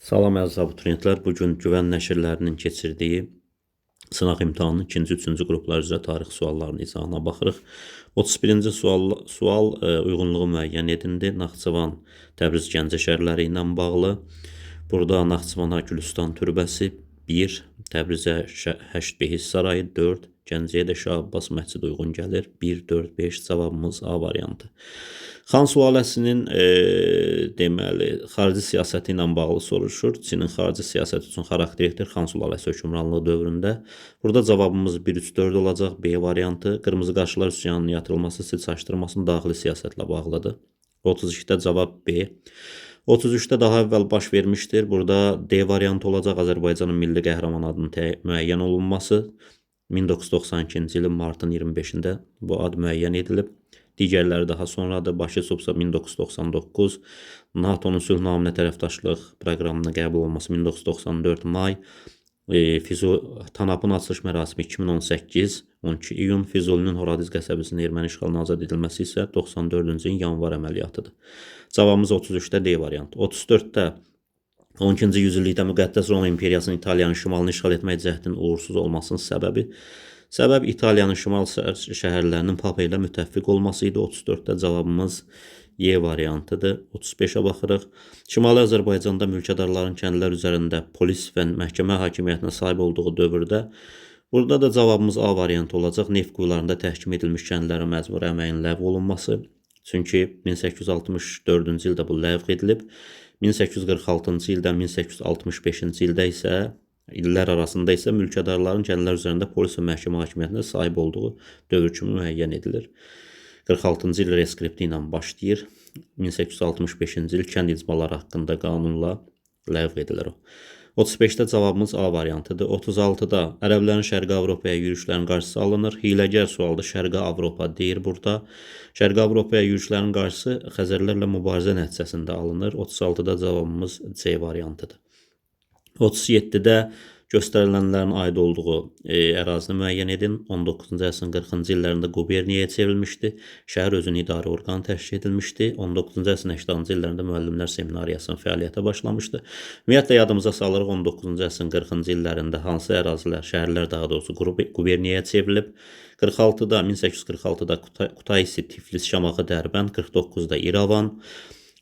Salam əziz abituriyentlər. Bugün Güvən nəşrlərinin keçirdiyi sınaq imtahanının 2-ci, 3-cü qruplar üzrə tarix suallarının izahına baxırıq. 31-ci sual uyğunluğu müəyyən edildi. Naxçıvan, Təbriz, Gəncə şəhərləri ilə bağlı. Burada Naxçıvana Gülüstan türbəsi 1, Təbrizə Həşt Behis sarayı 4, Gəncəyə də Şah Abbas məscidi uyğun gəlir. 1, 4, 5 cavabımız A variantı. Xan sülaləsinin deməli xarici siyasəti ilə bağlı soruşur. Çinin xarici siyasəti üçün xarakteristik Xan sülaləsi hökmranlığı dövründə. Burada cavabımız 1, 3, 4 olacaq. B variantı. Qırmızı qarşılar üsyanının yatırılması, silahlaşdırılmasının daxili siyasətlə bağlıdır. 32-də cavab B. 33-də daha əvvəl baş vermişdir. Burada D variantı olacaq. Azərbaycanın milli qəhrəman adının müəyyən olunması. 1992-ci ilin martın 25-də bu ad müəyyən edilib. Digərləri daha sonradır. Başçısı 1999, NATO'nun sülh naminə tərəfdaşlıq proqramına qəbul olması 1994 may, TANAP-ın açılış mərasimi 2018, 12 iyun, Füzulinin Horadiz qəsəbəsinin erməni işğalına azad edilməsi isə 94-cü ilin yanvar əməliyyatıdır. Cavabımız 33-də D variantı. 34-də 12-ci yüzillikdə müqəddəs Roma imperiyasının İtaliyanın şimalını işğal etmək cəhdinin uğursuz olmasının səbəb İtaliyanın şimal şəhərlərinin Papa ilə müttəfiq olması idi. 34-də cavabımız Y variantıdır. 35-ə baxırıq. Şimali Azərbaycanda mülkədarların kəndlər üzərində polis və məhkəmə hakimiyyətinə sahib olduğu dövrdə burada da cavabımız A variantı olacaq. Neft quyularında təhkim edilmiş kəndlərin məcburi əməyin ləğv olunması. Çünki 1864-cü ildə bu ləğv edilib. 1846-cı ildən 1865-ci ildə isə illər arasında isə mülkədarların kəndlər üzərində polis və məhkəmə hakimiyyətinə sahib olduğu dövr kimi müəyyən edilir. 46-cı il reskripti ilə başlayır. 1865-ci il kənd icmaları haqqında qanunla ləğv edilir o. 35-də cavabımız A variantıdır. 36-da ərəblərin Şərqi Avropaya yürüşlərin qarşısı alınır. Hiləgər sualda Şərqi Avropa deyir burada. Şərqi Avropaya yürüşlərin qarşısı Xəzərlərlə mübarizə nəticəsində alınır. 36-da cavabımız C variantıdır. 37-də göstərilənlərin aid olduğu ərazini müəyyən edin. 19-cu əsrin 40-cı illərində quberniyaya çevrilmişdi. Şəhər özünü idarə orqanı təşkil edilmişdi. 19-cu əsrin 80-cı illərində müəllimlər seminariyasının fəaliyyətə başlamışdı. Ümumiyyətlə yadımıza salırıq 19-cu əsrin 40-cı illərində hansı ərazilər, şəhərlər daha doğrusu quberniyaya çevrilib. 46-da 1846-da Kutaisi, Tiflis, Şamaxı, Dərbənd, 49-da İrəvan,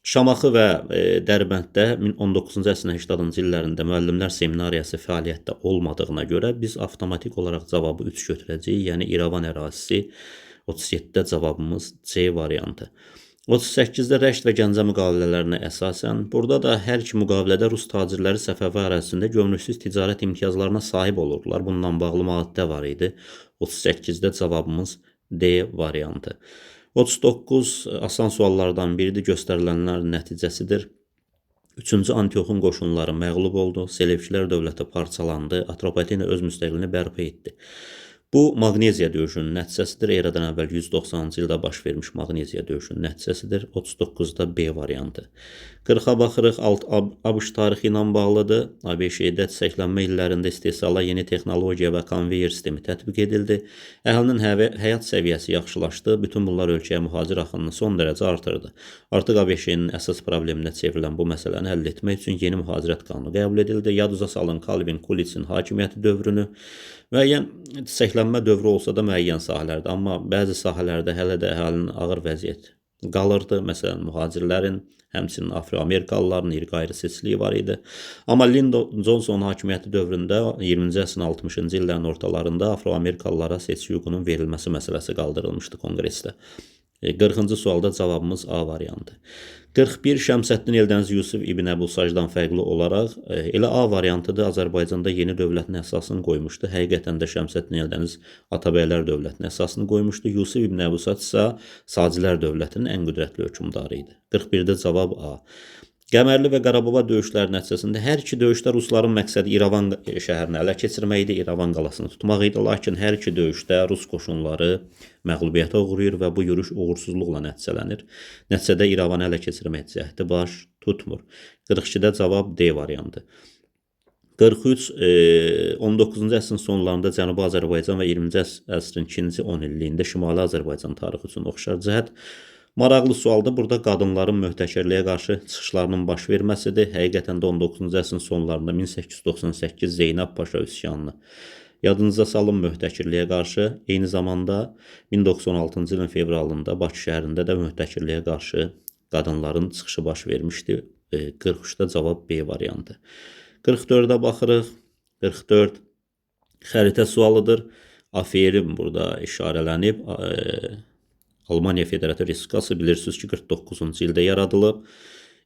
Şamaxı və Dərbənddə 19-cu əsrin 80-cı illərində müəllimlər seminariyası fəaliyyətdə olmadığına görə biz avtomatik olaraq cavabı 3 götürəcəyik. Yəni İrəvan ərazisi. 37-də cavabımız C variantı. 38-də Rəşd və Gəncə müqavilələrinə əsasən, burada da hər iki müqavilədə Rus tacirləri Səfəvi ərazisində gömrüksüz ticarət imtiyazlarına sahib olurdular. Bununla bağlı maddə var idi. 38-də cavabımız D variantı. 39 asan suallardan biridir, göstərilənlərin nəticəsidir. 3-cü Antioxun qoşunları məğlub oldu, Selevkilər dövləti parçalandı, Atropatena öz müstəqilini bərpa etdi. Bu Maqneziya döyüşünün nəticəsidir. Eradan əvvəl 190-cı ildə baş vermiş Maqneziya döyüşünün nəticəsidir. 39-da B variantı. 40-a baxırıq. ABŞ tarixi ilə bağlıdır. ABŞ-də çiçəklənmə illərində istehsala yeni texnologiya və konveyer sistemi tətbiq edildi. Əhalinin həyat səviyyəsi yaxşılaşdı. Bütün bunlar ölkəyə mühacir axınını son dərəcə artırdı. Artıq ABŞ-nin əsas probleminə çevrilən bu məsələni həll etmək üçün yeni mühacirət qanunu qəbul edildi. Yaduza salın Calvin Coolidge'in hakimiyyəti dövrünü. Müəyyən çiçəklənmə dövrü olsa da müəyyən sahələrdə, amma bəzi sahələrdə hələ də əhalinin ağır vəziyyət qalırdı. Məsələn, mühacirlərin, həmçinin Afro-Amerikalıların irqi ayrı-seçkiliyi var idi. Amma Lyndon Johnson hakimiyyəti dövründə 20-ci əsrin 60-cı illərin ortalarında Afro-Amerikalılara seçki hüququnun verilməsi məsələsi qaldırılmışdı konqresdə. 40-cı sualda cavabımız A variantı. 41 Şəmsəddin Eldəniz Yusif İbn Əbu Sacdan fərqli olaraq elə A variantıdır. Azərbaycanda yeni dövlətin əsasını qoymuşdu. Həqiqətən də Şəmsəddin Eldəniz Atabəylər dövlətinin əsasını qoymuşdu. Yusif İbn Əbu Sac isə Sacilər dövlətinin ən qüdrətli hökmdarı idi. 41-də cavab A. Qəmərli və Qarababa döyüşləri nəticəsində hər iki döyüşdə Rusların məqsədi İrəvan şəhərini ələ keçirmək idi, İrəvan qalasını tutmaq idi. Lakin hər iki döyüşdə Rus qoşunları məğlubiyyətə uğrayır və bu yürüş uğursuzluqla nəticələnir. Nəticədə İrəvanı ələ keçirmək cəhdi baş tutmur. 42-də cavab D variantı. 43 19-cu əsrin sonlarında Cənubi Azərbaycan və 20-ci əsrin ikinci 10 illiyində Şimali Azərbaycan tarixi üçün oxşar cəhət. Maraqlı sualdır. Burada qadınların möhtəkirliyə qarşı çıxışlarının baş verməsidir. Həqiqətən də 19-cu əsrin sonlarında 1898 Zeynəb Paşa üsyanını yadınıza salın, möhtəkirliyə qarşı. Eyni zamanda 1916-cı ilin fevralında Bakı şəhərində də möhtəkirliyə qarşı qadınların çıxışı baş vermişdi. 43-də cavab B variantı. 44-ə baxırıq. 44 xəritə sualıdır. Aferin burada işarələnib. Almaniya Federativ Respublikası bilirsiniz ki 49-cu ildə yaradılıb.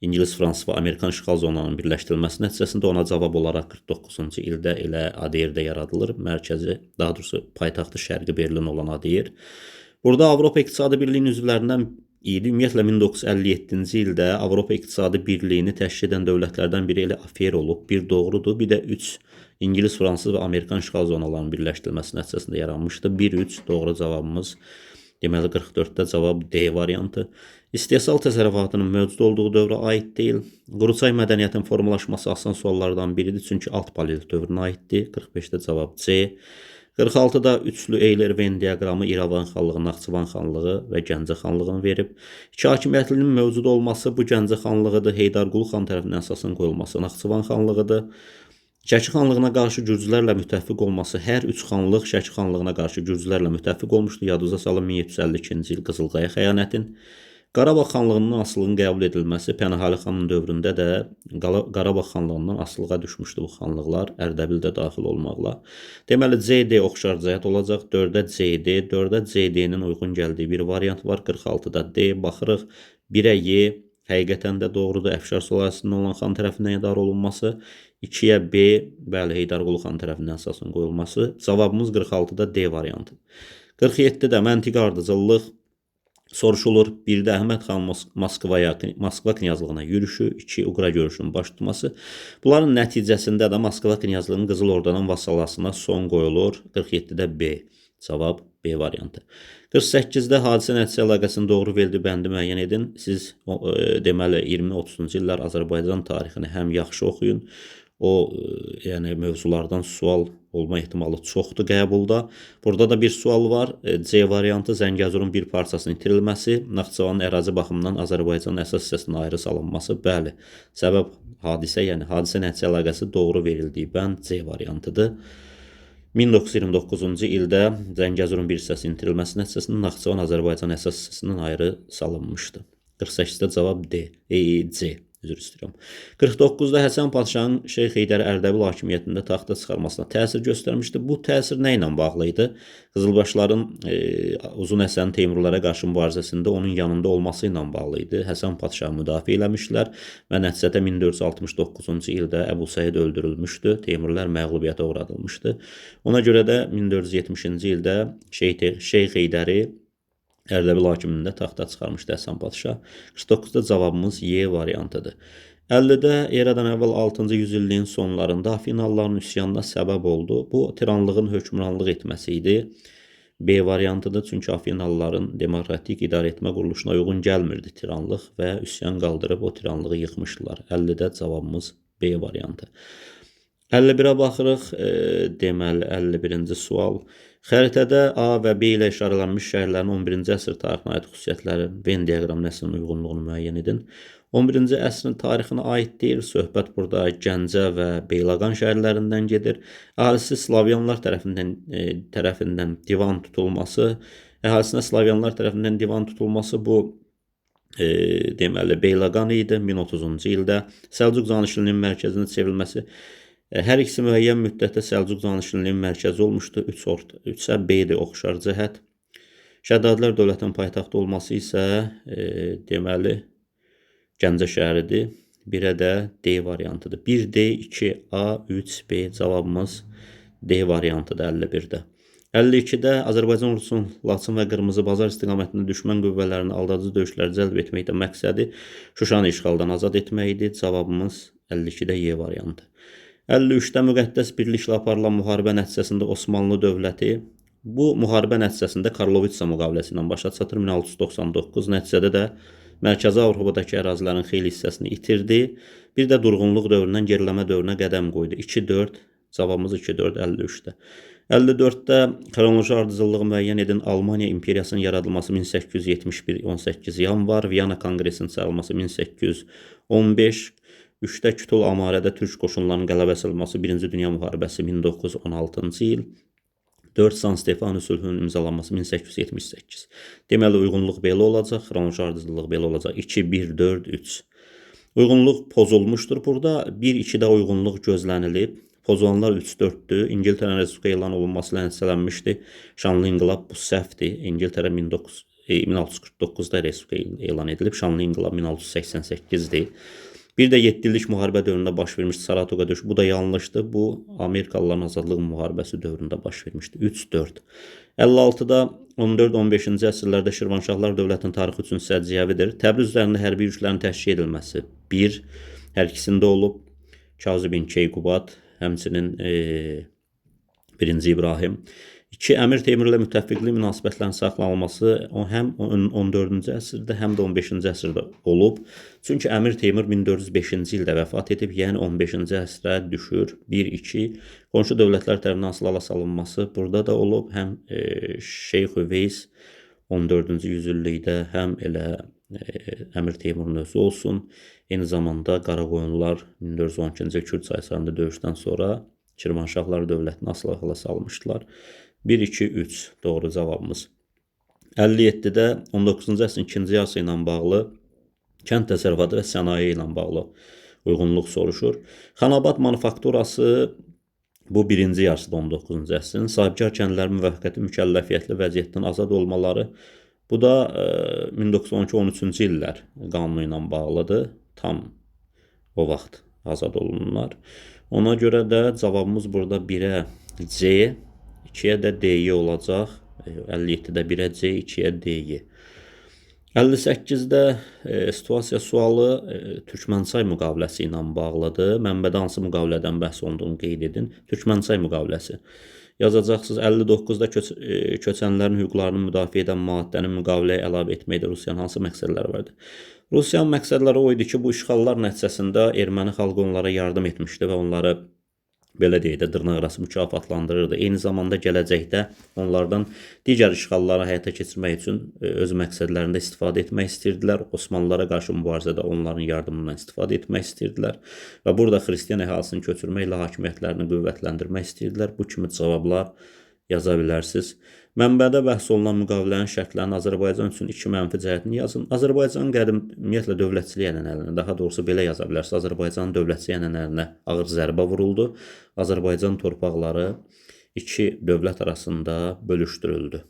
İngilis, Fransız və Amerikan işğal zonalarının birləşdirilməsi nəticəsində ona cavab olaraq 49-cu ildə elə ADR-də yaradılır. Mərkəzi, daha doğrusu paytaxtı Şərqi Berlin olan ADR. Burada Avropa İqtisadi Birliyinin üzvlərindən idi. Ümumiyyətlə 1957-ci ildə Avropa İqtisadi Birliyini təşkil edən dövlətlərdən biri elə AFER olub. Bir doğrudur, bir də 3 İngilis, Fransız və Amerikan işğal zonalarının birləşdirilməsi nəticəsində yaranmışdı. 1-3 doğru cavabımız. Deməli 44-də cavab D variantı. İstehsal təsərrüfatının mövcud olduğu dövrə aid deyil. Quruçay mədəniyyətin formalaşması asan suallardan biridir, çünki alt paleolit dövrünə aiddir. 45-də cavab C. 46-da üçlü Eyler-Venn diaqramı İrəvan xanlığı, Naxçıvan xanlığı və Gəncə xanlığını verib. İki hakimiyyətlinin mövcud olması bu Gəncə xanlığıdır. Heydərqulu xan tərəfindən əsasın qoyulması Naxçıvan xanlığıdır. Şəki xanlığına qarşı gürcülərlə müttəfiq olması, hər üç xanlıq Şəki xanlığına qarşı gürcülərlə müttəfiq olmuşdu. Yadınıza salın 1752-ci il Qızılqaya xəyanətin. Qarabağ xanlığının asılılığının qəbul edilməsi Pənahəli xanın dövründə də Qarabağ xanlığından asılığa düşmüşdü bu xanlıqlar, Ərdəbil də daxil olmaqla. Deməli CD oxşar cəhət olacaq. 4-də CD, 4-də CD-nin uyğun gəldiyi bir variant var. 46-da D baxırıq. 1-ə Y həqiqətən də doğrudur. Əfşar sülaləsindən olan xan tərəfindən idarə olunması. 2-yə B, bəli, Heydərqulu xan tərəfindən əsasın qoyulması. Cavabımız 46-da D variantı. 47-də məntiqi ardıcıllıq soruşulur. 1-də Əhməd xan Moskva knyazlığına yürüşü, 2 Uqra görüşünün baş tutması. Bunların nəticəsində də Moskva knyazlığının Qızıl Ordanın vasallasına son qoyulur. 47-də B. Cavab B variantı. 48-də hadisə nəticə əlaqəsinin doğru verildiyi bəndi müəyyən edin. Siz deməli 20-30-cu illər Azərbaycan tarixini həm yaxşı oxuyun. O yəni mövzulardan sual olma ehtimalı çoxdur qəbulda. Burada da bir sual var. C variantı Zəngəzurun bir parçasının itirilməsi, Naxçıvanın ərazi baxımından Azərbaycanın əsas hissəsinin ayrı salınması. Bəli, səbəb hadisə, yəni hadisə nəticə əlaqəsi doğru verildiyi bənd C variantıdır. 1929-cu ildə Zəngəzurun bir hissəsinin itirilməsi nəticəsində Naxçıvan Azərbaycan əsas hissəsindən ayrı salınmışdı. 48-də cavab D, C. Üzr istəyirəm. 49-da Həsən Padşahın Şeyx Heydər Ərdəbil hakimiyyətində taxta çıxarmasına təsir göstərmişdi. Bu təsir nə ilə bağlı idi? Qızılbaşların Uzun Həsən Teymurlara qarşı mübarizəsində onun yanında olması ilə bağlı idi. Həsən Padşahı müdafiə eləmişlər və nəticədə 1469-cu ildə Əbu Səid öldürülmüşdü. Teymurlar məğlubiyyətə uğradılmışdı. Ona görə də 1470-ci ildə Şeyx Heydəri Ərdəbil hakimliyində taxta çıxarmışdı Həsən Padşah. 49-da cavabımız Y variantıdır. 50-də eradan əvvəl 6-cı yüzilliyin sonlarında Afinalıların üsyanına səbəb oldu. Bu tiranlığın hökmranlıq etməsi idi. B variantıdır, çünki Afinalıların demokratik idarə etmə quruluşuna uyğun gəlmirdi tiranlıq və üsyan qaldırıb o tiranlığı yıxmışdılar. 50-də cavabımız B variantı. 51-ə baxırıq. Deməli 51-ci sual. Xəritədə A və B ilə işarələnmiş şəhərlərin 11-ci əsr tarixinə aid xüsusiyyətləri Venn diaqram nəslinin uyğunluğunu müəyyən edin. 11-ci əsrin tarixinə aid deyil, söhbət burada Gəncə və Beyləqan şəhərlərindən gedir. Əhalisi Slavyanlar tərəfindən divan tutulması, əhalisinə Slavyanlar tərəfindən divan tutulması bu deməli Beyləqan idi 1030-cu ildə. Səlcuq zanişliyinin mərkəzinin çevrilməsi hər ikisi müəyyən müddətdə Səlcuq zanişliyinin mərkəzi olmuşdu. 3-ə B-dir oxşar cəhət. Şəddadilər dövlətinin paytaxtı olması isə deməli Gəncə şəhəridir. 1-ə də D variantıdır. 1D, 2A, 3B cavabımız D variantıdır 51-də. 52-də Azərbaycan ordusunun Laçın və Qırmızı Bazar istiqamətində düşmən qüvvələrini aldadıcı döyüşlər cəlb etməkdə məqsədi Şuşanı işğaldan azad etmək idi. Cavabımız 52-də Y variantı. 53-də müqəddəs birliklə aparılan müharibə nəticəsində Osmanlı dövləti bu müharibə nəticəsində Karlovitsa müqaviləsi ilə başa çatır 1699. Nəticədə də Mərkəzi Avropadakı ərazilərin xeyli hissəsini itirdi. Bir də durğunluq dövründən geriləmə dövrünə qədəm qoydu. 2-4, cavabımız 2-4, 53-də. 54-də xronoloji ardıcıllığı müəyyən edən Almaniya imperiyasının yaradılması 1871-18 yanvar, Viyana konqresinin çağırılması 1815, 3-də Kütül Amarədə türk qoşunlarının qələbə salınması 1-ci Dünya müharibəsi 1916-cı il, 4 San Stefano sülhünün imzalanması 1878. Deməli, uyğunluq belə olacaq, xronoloji ardıcıllıq belə olacaq. 2, 1, 4, 3. Uyğunluq pozulmuşdur burada. 1-2-də uyğunluq gözlənilib. Pozulanlar 3-4-dür. İngiltərə Respublika elan olunması ilə nəticələnmişdi. Şanlı inqilab bu səhvdir. İngiltərə 1649-da Respublika elan edilib. Şanlı inqilab 1688-dir. Bir də 7 illik müharibə dövründə baş vermişdi Saratoga döyüşü. Bu da yanlışdır. Bu Amerikalıların azadlıq müharibəsi dövründə baş vermişdi. 3-4. 56-da 14-15-ci əsrlərdə Şirvanşahlar dövlətinin tarixi üçün səciyyəvidir. Təbriz üzərində hərbi yürüşlərin təşkil edilməsi 1. Hər ikisində olub. Kazım Keykubat, həmçinin 1-ci İbrahim. 2. Əmir Teymur ilə müttəfiqlik münasibətlərinin saxlanılması həm 14-cü əsrdə, həm də 15-ci əsrdə olub. Çünki Əmir Teymur 1405-ci ildə vəfat edib, yəni 15-ci əsrə düşür. 1-2. Qonşu dövlətlər tərəfindən silahla salınması burada da olub. Həm Şeyx Üveys 14-cü yüzillikdə, həm elə Əmir Teymurun özü olsun. Eyni zamanda Qaraqoyunlular 1412-ci Kürd çayırında döyüşdən sonra Şirvanşahlar dövlətini silahla salmışdılar. 1, 2, 3 doğru cavabımız. 57-də 19-cu əsrin ikinci yarısı ilə bağlı kənd təsərrüfatı və sənaye ilə bağlı uyğunluq soruşur. Xanabad manufakturası bu birinci yarısıda 19-cu əsrin. Sahibkar kəndlərin müvəqqəti mükəlləfiyyətli vəziyyətdən azad olmaları. Bu da 1912-13-cü illər qanunu ilə bağlıdır. Tam o vaxt azad olunurlar. Ona görə də cavabımız burada 1-ə C, 2-yə də D-yi olacaq. 57-də 1-ə C, 2-yə D-yi. 58-də situasiya sualı Türkmənçay müqaviləsi ilə bağlıdır. Mənbədə hansı müqavilədən bəhs olunduğunu qeyd edin. Türkmənçay müqaviləsi. Yazacaqsınız 59-da köçənlərin hüquqlarını müdafiə edən maddənin müqaviləyə əlavə etməkdə Rusiyanın hansı məqsədləri vardı? Rusiyanın məqsədləri o idi ki, bu işğallar nəticəsində erməni xalqı onlara yardım etmişdi və onları belə deyək də dırnaqarası mükafatlandırırdı. Eyni zamanda gələcəkdə onlardan digər işğalları həyata keçirmək üçün öz məqsədlərində istifadə etmək istəyirdilər. Osmanlılara qarşı mübarizədə onların yardımından istifadə etmək istəyirdilər və burada xristian əhalisini köçürməklə hakimiyyətlərini qüvvətləndirmək istəyirdilər. Bu kimi cavablar yaza bilərsiniz. Mənbədə bəhs olunan müqavilənin şərtlərini Azərbaycan üçün 2 mənfi cəhətini yazın. Azərbaycan ümumiyyətlə dövlətçilik ənənələrinə, daha doğrusu belə yaza bilərsiniz. Azərbaycanın dövlətçilik ənənələrinə ağır zərbə vuruldu. Azərbaycan torpaqları 2 dövlət arasında bölüşdürüldü.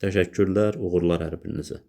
Təşəkkürlər, uğurlar hər birinizə.